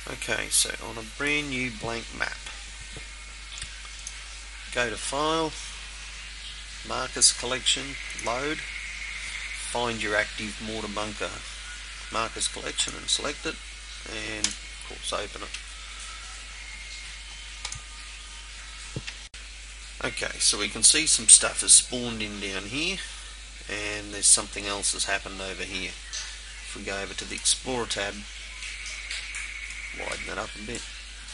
Okay, so on a brand new blank map, go to File, Markers Collection, Load, find your active mortar bunker markers collection and select it, and of course open it. Okay, so we can see some stuff has spawned in down here, and there's something else has happened over here. If we go over to the Explorer tab, widen that up a bit,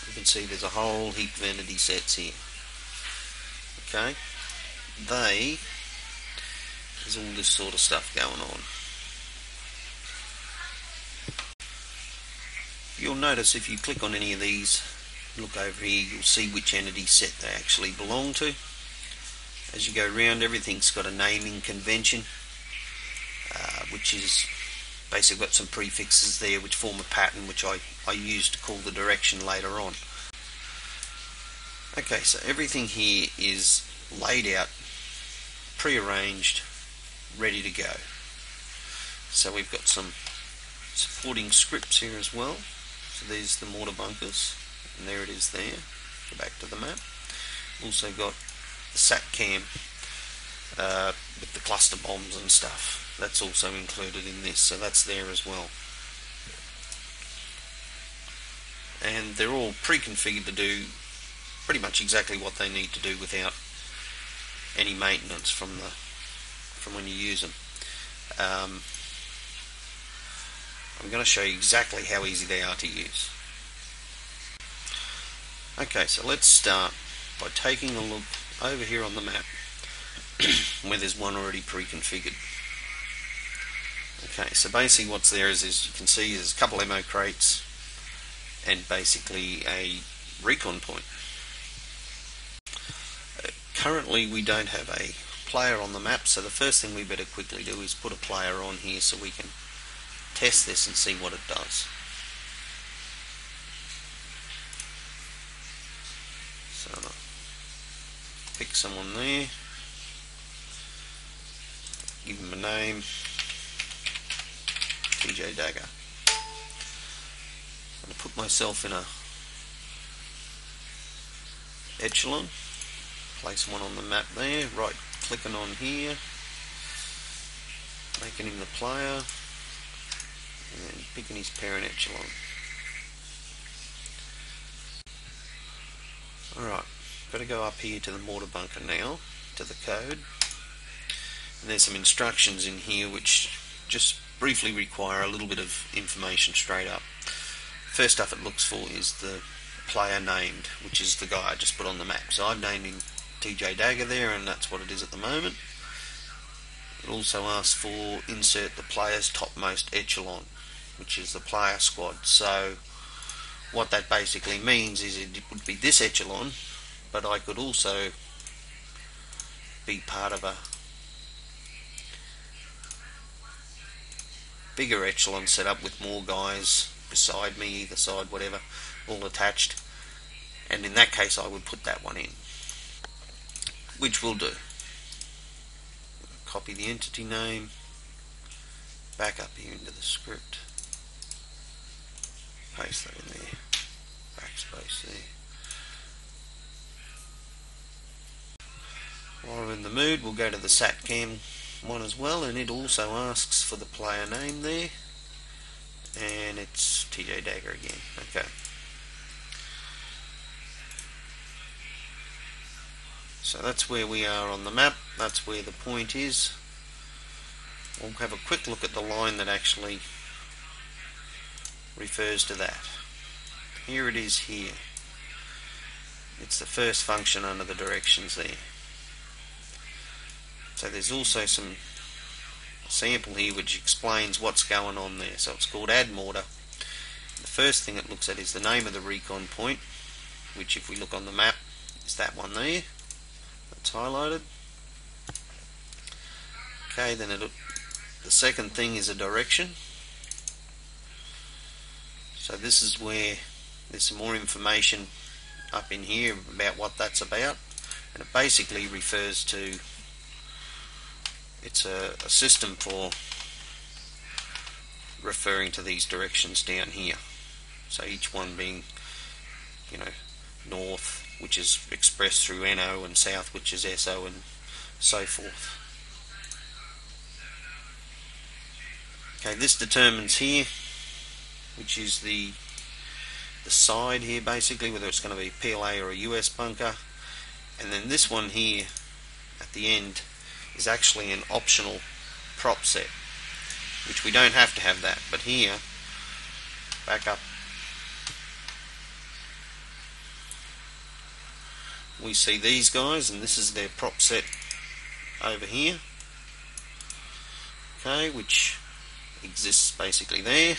you can see there's a whole heap of entity sets here. Okay, there's all this sort of stuff going on. You'll notice if you click on any of these, look over here, you'll see which entity set they actually belong to. As you go around, everything's got a naming convention, which is basically got some prefixes there which form a pattern which I use to call the direction later on. Okay, so everything here is laid out, pre-arranged, ready to go. So we've got some supporting scripts here as well. So there's the mortar bunkers, and there it is there. Go back to the map. Also got the SATCAM with the cluster bombs and stuff. That's also included in this, so that's there as well. And they're all pre-configured to do pretty much exactly what they need to do without any maintenance from when you use them. I'm going to show you exactly how easy they are to use. Okay, so let's start by taking a look over here on the map where there's one already pre-configured. Okay, so basically what's there is you can see there's a couple ammo crates and basically a recon point. Currently we don't have a player on the map, so the first thing we better quickly do is put a player on here so we can test this and see what it does. So pick someone there, give him a name, TJ Dagger. I'm going to put myself in a echelon, place one on the map there, right clicking on here, making him the player, and picking his parent echelon. Alright, got to go up here to the mortar bunker now, to the code, and there's some instructions in here which just briefly require a little bit of information straight up. First stuff it looks for is the player named, which is the guy I just put on the map. So I've named him TJ Dagger there, and that's what it is at the moment. It also asks for insert the player's topmost echelon, which is the player squad. So what that basically means is it would be this echelon, but I could also be part of a bigger echelon set up with more guys beside me, either side, whatever, all attached, and in that case I would put that one in, which we'll do. Copy the entity name, back up here into the script, paste that in there, backspace there. While we're in the mood, we'll go to the SATCAM one as well, and it also asks for the player name there, and it's TJ Dagger again. Okay. So that's where we are on the map, that's where the point is. We'll have a quick look at the line that actually refers to that. Here it is here. It's the first function under the directions there. So there's also some sample here which explains what's going on there. So it's called Add Mortar. The first thing it looks at is the name of the recon point, which if we look on the map is that one there. That's highlighted. Okay, then the second thing is a direction. So this is where there's some more information up in here about what that's about, and it basically refers to, it's a system for referring to these directions down here. So each one being, you know, north, which is expressed through NO, and south, which is SO, and so forth. Okay, this determines here, which is the side here, basically, whether it's going to be PLA or a US bunker. And then this one here at the end is actually an optional prop set, which we don't have to have that. But here, back up, we see these guys, and this is their prop set over here, okay, which exists basically there.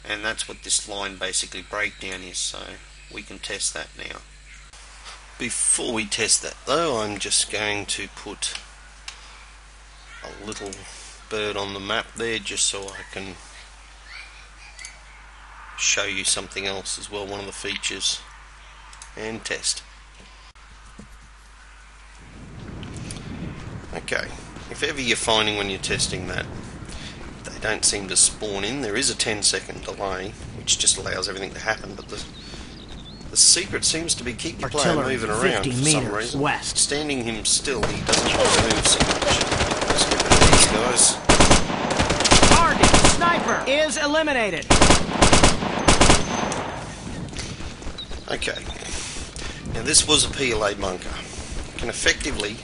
And that's what this line basically breakdown is, so we can test that now. Before we test that though, I'm just going to put a little bird on the map there just so I can show you something else as well, one of the features, and test. Okay, if ever you're finding when you're testing that they don't seem to spawn in, there is a 10-second delay which just allows everything to happen, but the secret seems to be keep your player moving around for some reason. West. Standing him still, he doesn't move so much. Let's get rid of these guys. Target sniper is eliminated. Okay, now this was a PLA bunker. You can effectively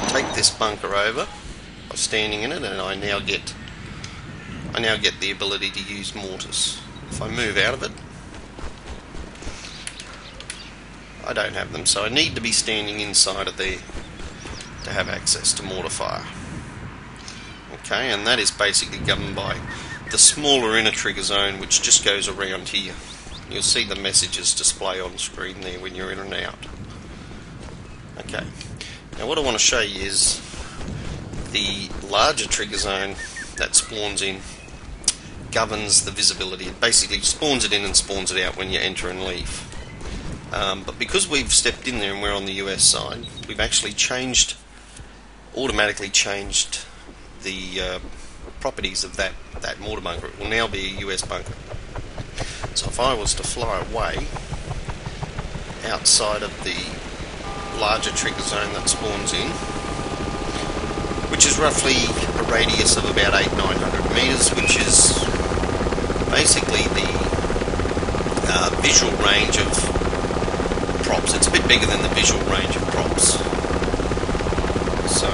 take this bunker over by standing in it, and I now get the ability to use mortars. If I move out of it, I don't have them, so I need to be standing inside of there to have access to mortar fire. Okay, and that is basically governed by the smaller inner trigger zone, which just goes around here. You'll see the messages display on screen there when you're in and out. Okay, now what I want to show you is the larger trigger zone that spawns in governs the visibility. It basically spawns it in and spawns it out when you enter and leave. But because we've stepped in there and we're on the US side, we've actually automatically changed the properties of that mortar bunker. It will now be a US bunker. So if I was to fly away outside of the larger trigger zone that spawns in, which is roughly a radius of about 800-900 meters, which is basically the visual range of props. It's a bit bigger than the visual range of props. So,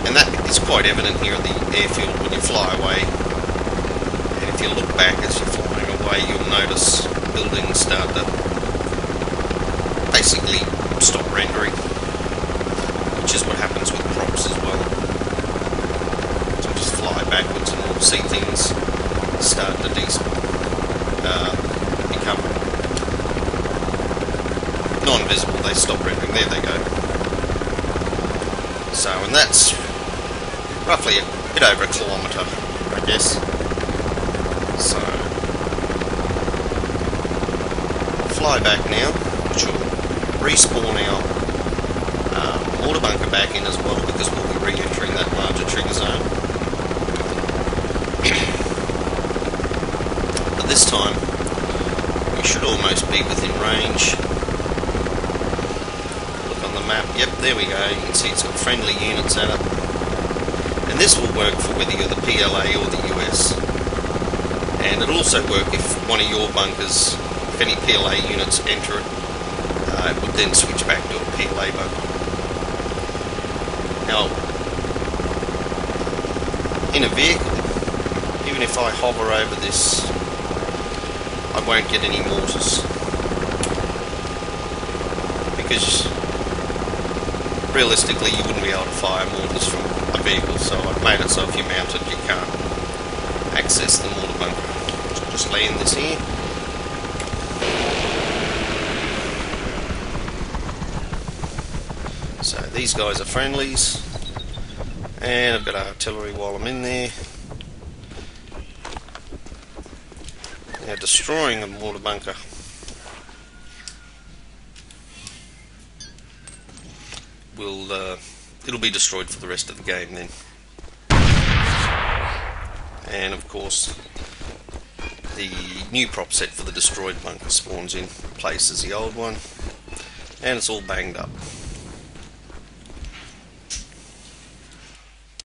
and that is quite evident here at the airfield when you fly away. And if you look back as you're flying away, you'll notice buildings start to basically stop rendering, which is what happens with props as well. So just fly backwards and we'll see things start to become non-visible. They stop rendering. There they go. So, and that's roughly a bit over a kilometre, I guess. So, fly back now, which will respawn our mortar bunker back in as well, because we'll be re-entering that larger trigger zone. But this time, we should almost be within range. Look on the map. Yep, there we go. You can see it's got friendly units at it. And this will work for whether you're the PLA or the US. And it'll also work if one of your bunkers, if any PLA units enter it, it would then switch back to a PLA bunker. Now, in a vehicle, even if I hover over this, I won't get any mortars, because realistically you wouldn't be able to fire mortars from a vehicle, so I've made it so if you're mounted you can't access the mortar bunker. So just land this here. So these guys are friendlies, and I've got artillery while I'm in there. Now destroying a mortar bunker will it'll be destroyed for the rest of the game then. And of course, the new prop set for the destroyed bunker spawns in, replaces the old one, and it's all banged up.